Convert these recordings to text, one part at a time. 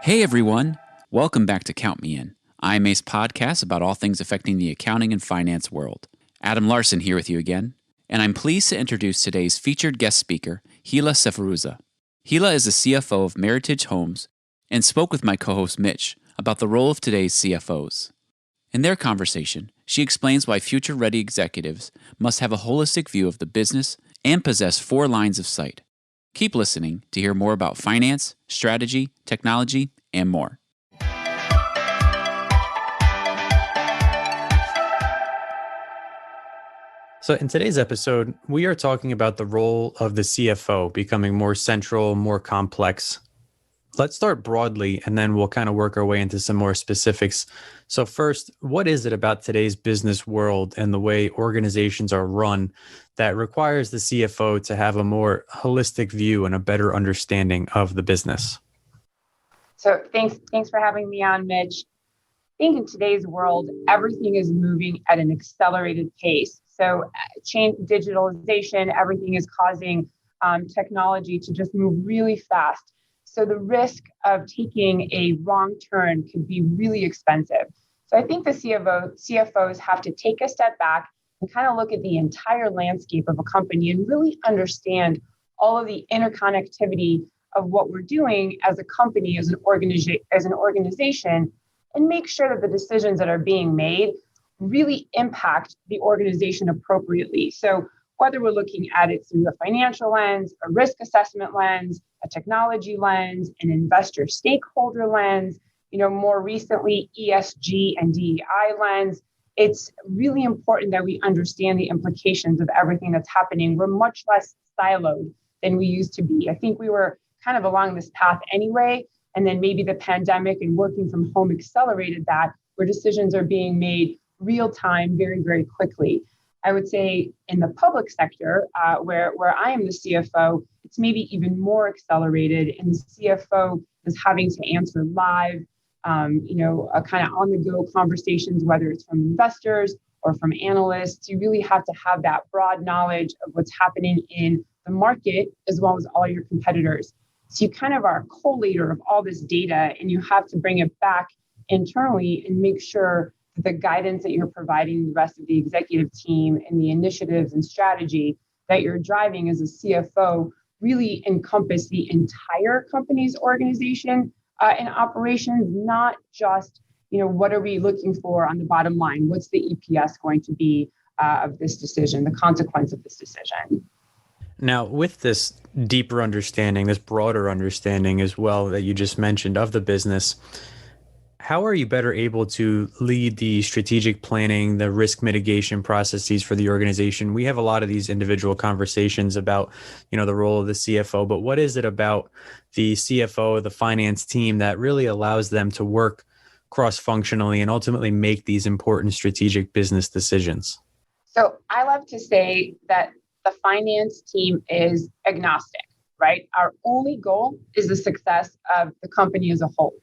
Hey everyone, welcome back to Count Me In. I'm Ace Podcast about all things affecting the accounting and finance world. Adam Larson here with you again, and I'm pleased to introduce today's featured guest speaker, Hilla Sferruzza. Hilla is the CFO of Meritage Homes and spoke with my co-host Mitch about the role of today's CFOs. In their conversation, she explains why future-ready executives must have a holistic view of the business and possess 4 lines of sight. Keep listening to hear more about finance, strategy, technology, and more. So in today's episode, we are talking about the role of the CFO becoming more central, more complex. Let's start broadly, and then we'll kind of work our way into some more specifics. So first, what is it about today's business world and the way organizations are run that requires the CFO to have a more holistic view and a better understanding of the business? So thanks for having me on, Mitch. I think in today's world, everything is moving at an accelerated pace. So change, digitalization, everything is causing technology to just move really fast. So the risk of taking a wrong turn could be really expensive. So I think the CFOs have to take a step back and kind of look at the entire landscape of a company and really understand all of the interconnectivity of what we're doing as a company, as an organization, and make sure that the decisions that are being made really impact the organization appropriately. So whether we're looking at it through a financial lens, a risk assessment lens, a technology lens, an investor stakeholder lens, more recently, ESG and DEI lens, it's really important that we understand the implications of everything that's happening. We're much less siloed than we used to be. I think we were kind of along this path anyway, and then maybe the pandemic and working from home accelerated that, where decisions are being made real time, very, very quickly. I would say in the public sector, where I am the CFO, it's maybe even more accelerated, and the CFO is having to answer live, kind of on-the-go conversations, whether it's from investors or from analysts. You really have to have that broad knowledge of what's happening in the market, as well as all your competitors. So you kind of are a collator of all this data, and you have to bring it back internally and make sure that the guidance that you're providing the rest of the executive team and the initiatives and strategy that you're driving as a CFO really encompass the entire company's organization and operations, not just, what are we looking for on the bottom line? What's the EPS going to be of this decision, the consequence of this decision? Now, with this deeper understanding, this broader understanding as well that you just mentioned of the business, how are you better able to lead the strategic planning, the risk mitigation processes for the organization? We have a lot of these individual conversations about, the role of the CFO, but what is it about the CFO, the finance team that really allows them to work cross-functionally and ultimately make these important strategic business decisions? So I love to say that the finance team is agnostic, right? Our only goal is the success of the company as a whole.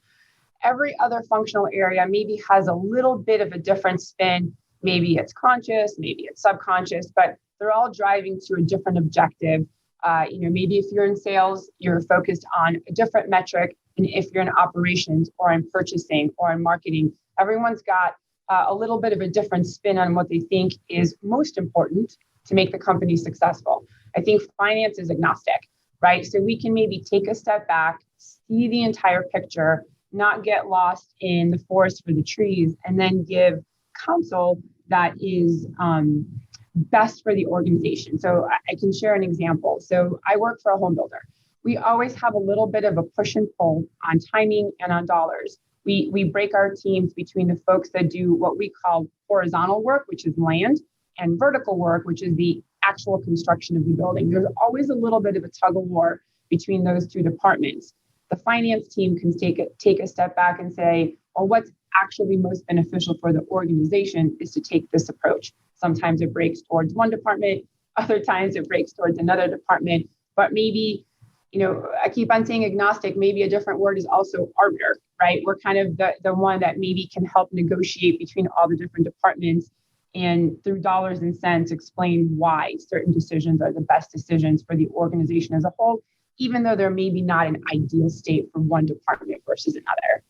Every other functional area maybe has a little bit of a different spin. Maybe it's conscious, maybe it's subconscious, but they're all driving to a different objective. Maybe if you're in sales, you're focused on a different metric. And if you're in operations or in purchasing or in marketing, everyone's got a little bit of a different spin on what they think is most important to make the company successful. I think finance is agnostic, right? So we can maybe take a step back, see the entire picture, not get lost in the forest for the trees, and then give counsel that is best for the organization. So I can share an example. So I work for a home builder. We always have a little bit of a push and pull on timing and on dollars. We break our teams between the folks that do what we call horizontal work, which is land, and vertical work, which is the actual construction of the building. There's always a little bit of a tug of war between those two departments. The finance team can take a step back and say, well, what's actually most beneficial for the organization is to take this approach. Sometimes it breaks towards one department, other times it breaks towards another department, but maybe, I keep on saying agnostic, maybe a different word is also arbiter, right? We're kind of the one that maybe can help negotiate between all the different departments and through dollars and cents explain why certain decisions are the best decisions for the organization as a whole even though there may be not an ideal state for one department versus another.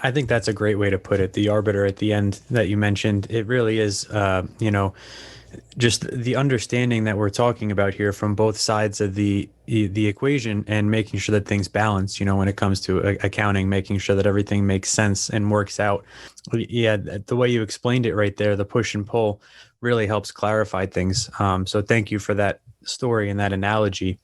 I think that's a great way to put it. The arbiter at the end that you mentioned, it really is, just the understanding that we're talking about here from both sides of the equation, and making sure that things balance, when it comes to accounting, making sure that everything makes sense and works out. Yeah, the way you explained it right there, the push and pull, really helps clarify things. So thank you for that story and that analogy.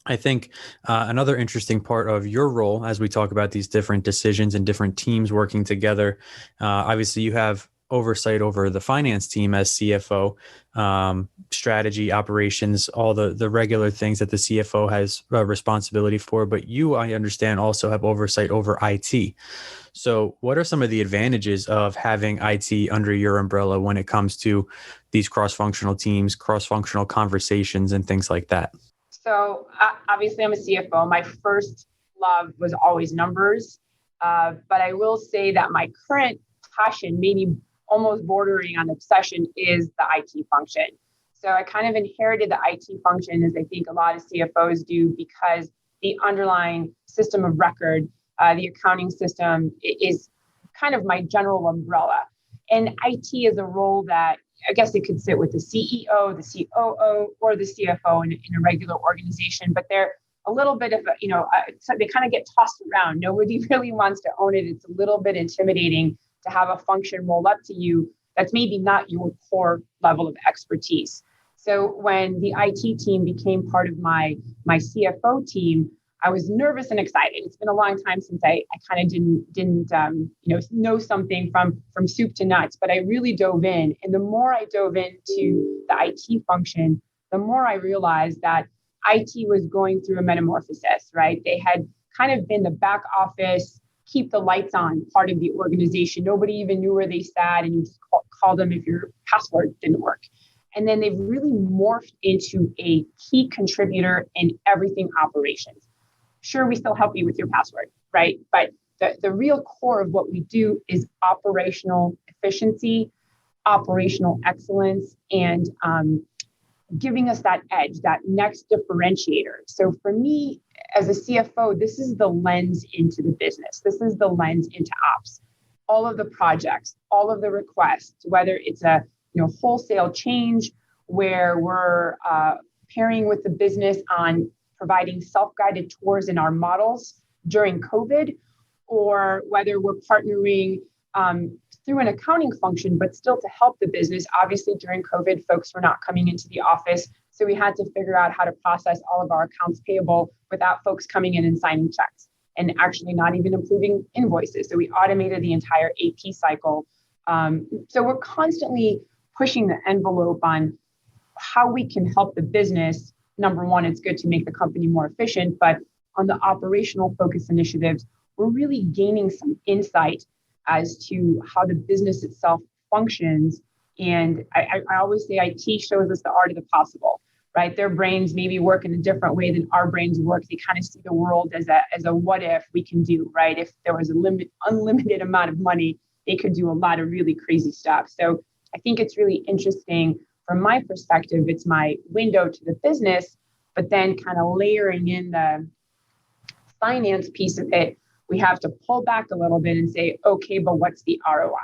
I think another interesting part of your role, as we talk about these different decisions and different teams working together, obviously you have oversight over the finance team as CFO, strategy, operations, all the regular things that the CFO has responsibility for. But you, I understand, also have oversight over IT. So what are some of the advantages of having IT under your umbrella when it comes to these cross-functional teams, cross-functional conversations, and things like that? So obviously I'm a CFO. My first love was always numbers. But I will say that my current passion, maybe almost bordering on obsession, is the IT function. So I kind of inherited the IT function, as I think a lot of CFOs do, because the underlying system of record, the accounting system, is kind of my general umbrella. And IT is a role that I guess it could sit with the CEO, the COO, or the CFO in a regular organization, but they're a little bit of, so they kind of get tossed around. Nobody really wants to own it. It's a little bit intimidating to have a function roll up to you that's maybe not your core level of expertise. So when the IT team became part of my CFO team, I was nervous and excited. It's been a long time since I kind of didn't know something from soup to nuts, but I really dove in. And the more I dove into the IT function, the more I realized that IT was going through a metamorphosis, right? They had kind of been the back office, keep the lights on part of the organization. Nobody even knew where they sat, and you just called them if your password didn't work. And then they've really morphed into a key contributor in everything operations. Sure, we still help you with your password, right? But the real core of what we do is operational efficiency, operational excellence, and giving us that edge, that next differentiator. So for me, as a CFO, this is the lens into the business. This is the lens into ops. All of the projects, all of the requests, whether it's a wholesale change where we're pairing with the business on providing self-guided tours in our models during COVID, or whether we're partnering through an accounting function, but still to help the business. Obviously, during COVID, folks were not coming into the office, so we had to figure out how to process all of our accounts payable without folks coming in and signing checks, and actually not even approving invoices. So we automated the entire AP cycle. So we're constantly pushing the envelope on how we can help the business. Number one, it's good to make the company more efficient, but on the operational focus initiatives, we're really gaining some insight as to how the business itself functions. And I always say IT shows us the art of the possible, right? Their brains maybe work in a different way than our brains work. They kind of see the world as a what if we can do, right? If there was unlimited amount of money, they could do a lot of really crazy stuff. So I think it's really interesting. From my perspective, it's my window to the business, but then kind of layering in the finance piece of it, we have to pull back a little bit and say, okay, but what's the ROI?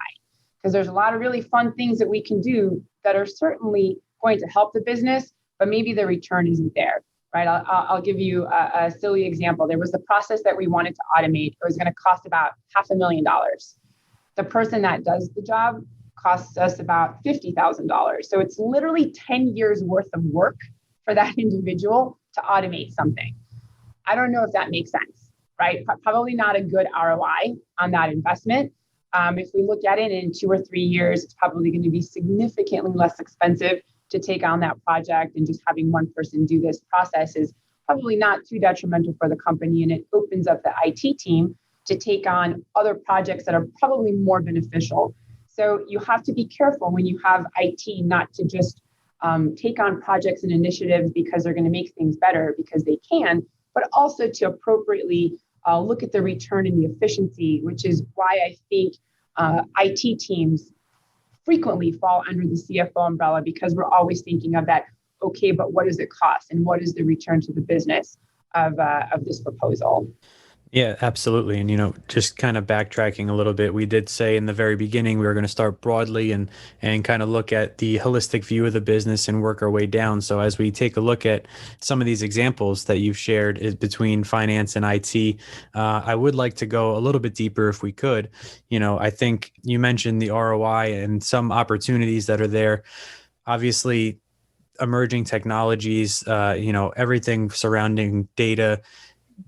Because there's a lot of really fun things that we can do that are certainly going to help the business, but maybe the return isn't there, right? I'll give you a silly example. There was a process that we wanted to automate. It was going to cost about $500,000. The person that does the job costs us about $50,000. So it's literally 10 years worth of work for that individual to automate something. I don't know if that makes sense, right? Probably not a good ROI on that investment. If we look at it in 2 or 3 years, it's probably going to be significantly less expensive to take on that project, and just having one person do this process is probably not too detrimental for the company, and it opens up the IT team to take on other projects that are probably more beneficial. So you have to be careful when you have IT not to just take on projects and initiatives because they're going to make things better, because they can, but also to appropriately look at the return and the efficiency, which is why I think IT teams frequently fall under the CFO umbrella, because we're always thinking of that, okay, but what does it cost and what is the return to the business? of this proposal. Yeah, absolutely. And just kind of backtracking a little bit, we did say in the very beginning we were going to start broadly and kind of look at the holistic view of the business and work our way down. So as we take a look at some of these examples that you've shared between finance and IT, I would like to go a little bit deeper if we could. I think you mentioned the ROI and some opportunities that are there. Obviously, emerging technologies, everything surrounding data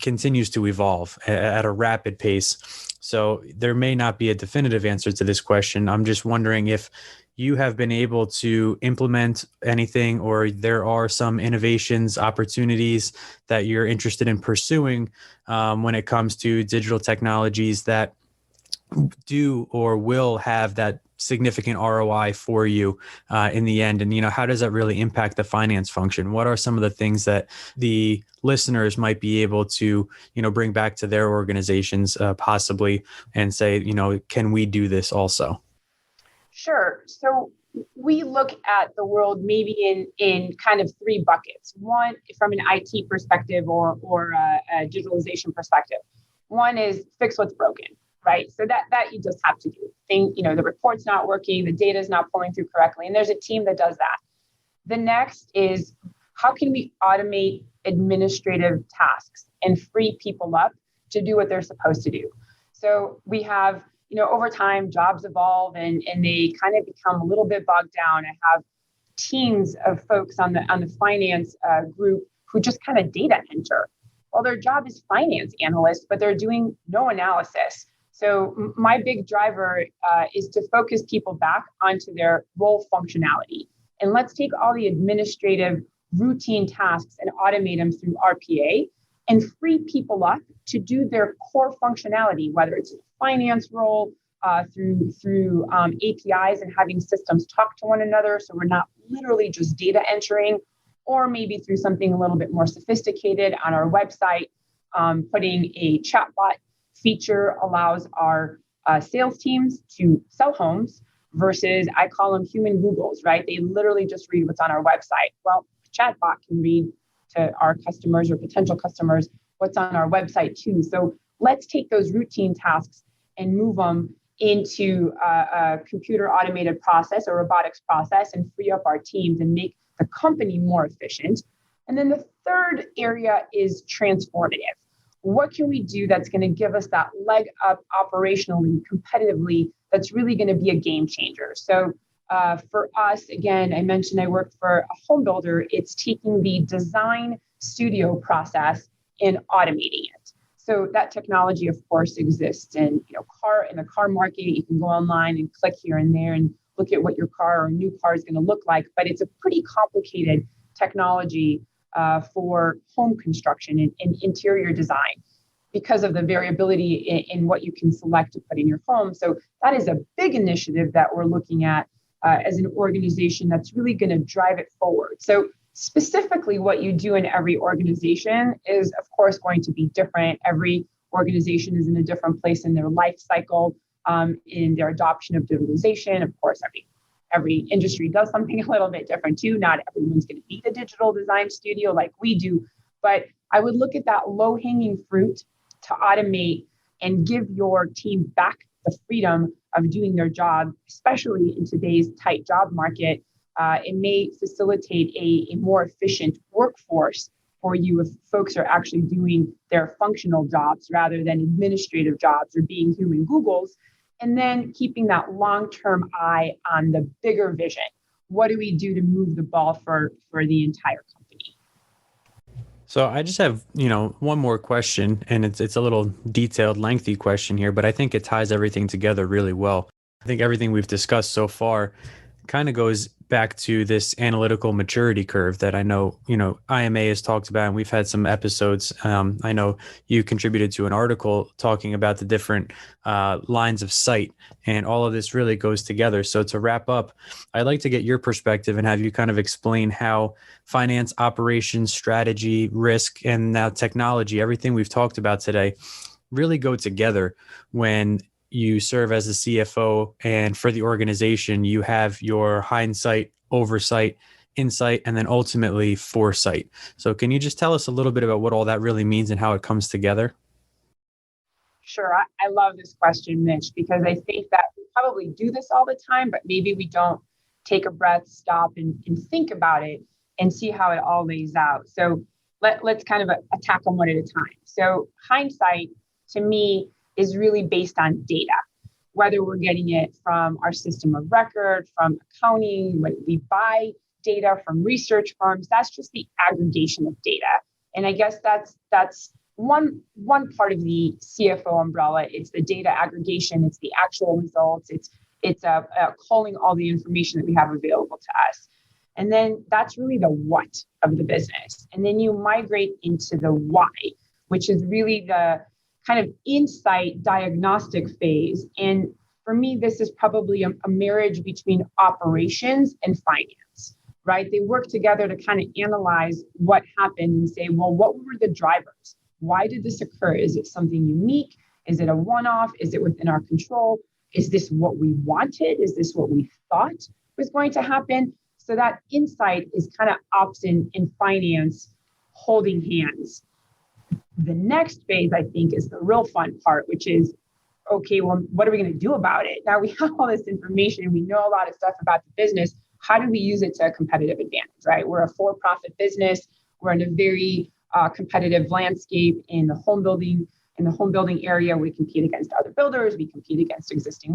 continues to evolve at a rapid pace. So there may not be a definitive answer to this question. I'm just wondering if you have been able to implement anything, or there are some innovations, opportunities that you're interested in pursuing when it comes to digital technologies that do or will have that significant ROI for you in the end. And how does that really impact the finance function? What are some of the things that the listeners might be able to bring back to their organizations possibly, and say, can we do this also? Sure. So we look at the world maybe in kind of three buckets. One, from an IT perspective or a digitalization perspective. One is fix what's broken. Right. So that you just have to do. The report's not working, the data is not pulling through correctly. And there's a team that does that. The next is, how can we automate administrative tasks and free people up to do what they're supposed to do? So we have, over time, jobs evolve and they kind of become a little bit bogged down. I have teams of folks on the finance group who just kind of data enter. Well, their job is finance analysts, but they're doing no analysis. So my big driver is to focus people back onto their role functionality. And let's take all the administrative routine tasks and automate them through RPA and free people up to do their core functionality, whether it's a finance role, through APIs and having systems talk to one another. So we're not literally just data entering, or maybe through something a little bit more sophisticated on our website, putting a chatbot feature allows our sales teams to sell homes versus, I call them human Googles, right? They literally just read what's on our website. Well, a chatbot can read to our customers or potential customers what's on our website too. So let's take those routine tasks and move them into a computer automated process or robotics process and free up our teams and make the company more efficient. And then the third area is transformative. What can we do that's going to give us that leg up operationally, competitively, that's really going to be a game changer? So for us, again, I mentioned I work for a home builder. It's taking the design studio process and automating it. So that technology, of course, exists in the car market. You can go online and click here and there and look at what your car or new car is going to look like. But it's a pretty complicated technology for home construction and interior design because of the variability in what you can select to put in your home. So that is a big initiative that we're looking at as an organization that's really going to drive it forward. So specifically what you do in every organization is, of course, going to be different. Every organization is in a different place in their life cycle, in their adoption of digitalization. Of course, every industry does something a little bit different too. Not everyone's going to need a digital design studio like we do, but I would look at that low-hanging fruit to automate and give your team back the freedom of doing their job, especially in today's tight job market. It may facilitate a more efficient workforce for you if folks are actually doing their functional jobs rather than administrative jobs or being human Googles. And then keeping that long-term eye on the bigger vision. What do we do to move the ball for the entire company? So I just have, one more question, and it's a little detailed, lengthy question here, but I think it ties everything together really well. I think everything we've discussed so far kind of goes back to this analytical maturity curve that I know, IMA has talked about, and we've had some episodes. I know you contributed to an article talking about the different lines of sight, and all of this really goes together. So to wrap up, I'd like to get your perspective and have you kind of explain how finance, operations, strategy, risk, and now technology, everything we've talked about today, really go together when you serve as a CFO, and for the organization, you have your hindsight, oversight, insight, and then ultimately foresight. So can you just tell us a little bit about what all that really means and how it comes together? Sure. I love this question, Mitch, because I think that we probably do this all the time, but maybe we don't take a breath, stop, and think about it and see how it all lays out. So let's kind of attack them one at a time. So hindsight, to me, is really based on data, whether we're getting it from our system of record, from accounting, when we buy data from research firms. That's just the aggregation of data. And I guess that's one part of the CFO umbrella. It's the data aggregation. It's the actual results. It's calling all the information that we have available to us. And then that's really the what of the business. And then you migrate into the why, which is really the kind of insight diagnostic phase. And for me, this is probably a marriage between operations and finance, right? They work together to kind of analyze what happened and say, well, what were the drivers? Why did this occur? Is it something unique? Is it a one-off? Is it within our control? Is this what we wanted? Is this what we thought was going to happen? So that insight is kind of ops in finance holding hands. The next phase, I think, is the real fun part, which is, okay, well, what are we going to do about it? Now we have all this information. We know a lot of stuff about the business. How do we use it to a competitive advantage, right? We're a for-profit business. We're in a very competitive landscape in the home building. In the home building area, we compete against other builders. We compete against existing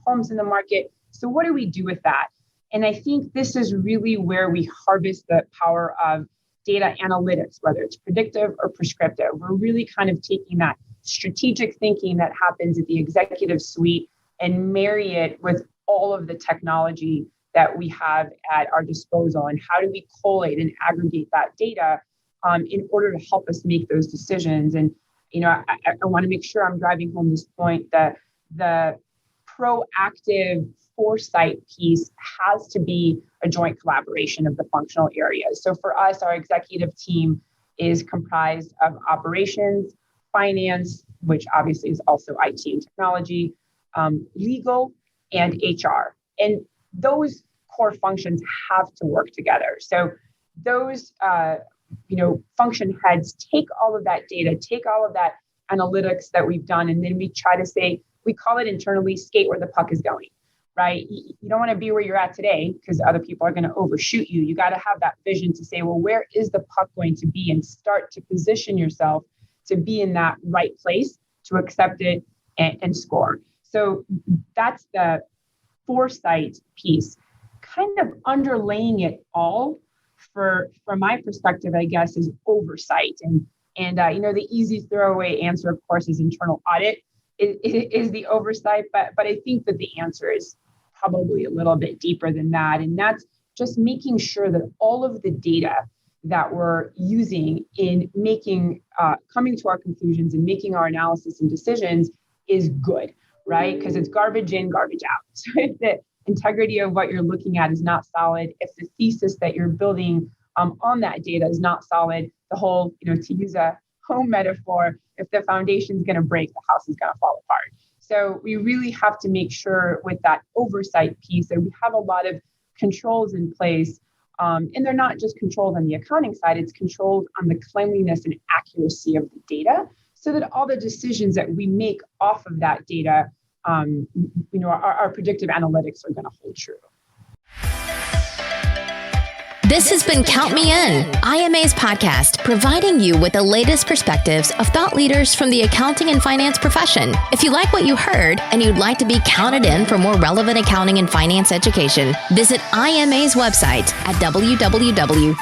homes in the market. So what do we do with that? And I think this is really where we harvest the power of data analytics, whether it's predictive or prescriptive. We're really kind of taking that strategic thinking that happens at the executive suite and marry it with all of the technology that we have at our disposal. And how do we collate and aggregate that data in order to help us make those decisions? And I want to make sure I'm driving home this point that the proactive foresight piece has to be a joint collaboration of the functional areas. So for us, our executive team is comprised of operations, finance, which obviously is also IT and technology, legal, and HR. And those core functions have to work together. So those function heads take all of that data, take all of that analytics that we've done, and then we try to say, we call it internally, skate where the puck is going, right? You don't want to be where you're at today because other people are going to overshoot you. You got to have that vision to say, well, where is the puck going to be, and start to position yourself to be in that right place to accept it and score. So that's the foresight piece. Kind of underlaying it all, from my perspective, I guess, is oversight. And the easy throwaway answer, of course, is internal audit is the oversight. But I think that the answer is probably a little bit deeper than that. And that's just making sure that all of the data that we're using in making, coming to our conclusions and making our analysis and decisions is good, right? Because it's garbage in, garbage out. So if the integrity of what you're looking at is not solid, if the thesis that you're building on that data is not solid, the whole, to use a home metaphor, if the foundation is going to break, the house is going to fall apart. So we really have to make sure with that oversight piece that we have a lot of controls in place. And they're not just controls on the accounting side, it's controls on the cleanliness and accuracy of the data, so that all the decisions that we make off of that data, our predictive analytics are going to hold true. This has been Count Me In, IMA's podcast, providing you with the latest perspectives of thought leaders from the accounting and finance profession. If you like what you heard and you'd like to be counted in for more relevant accounting and finance education, visit IMA's website at www.imanet.org.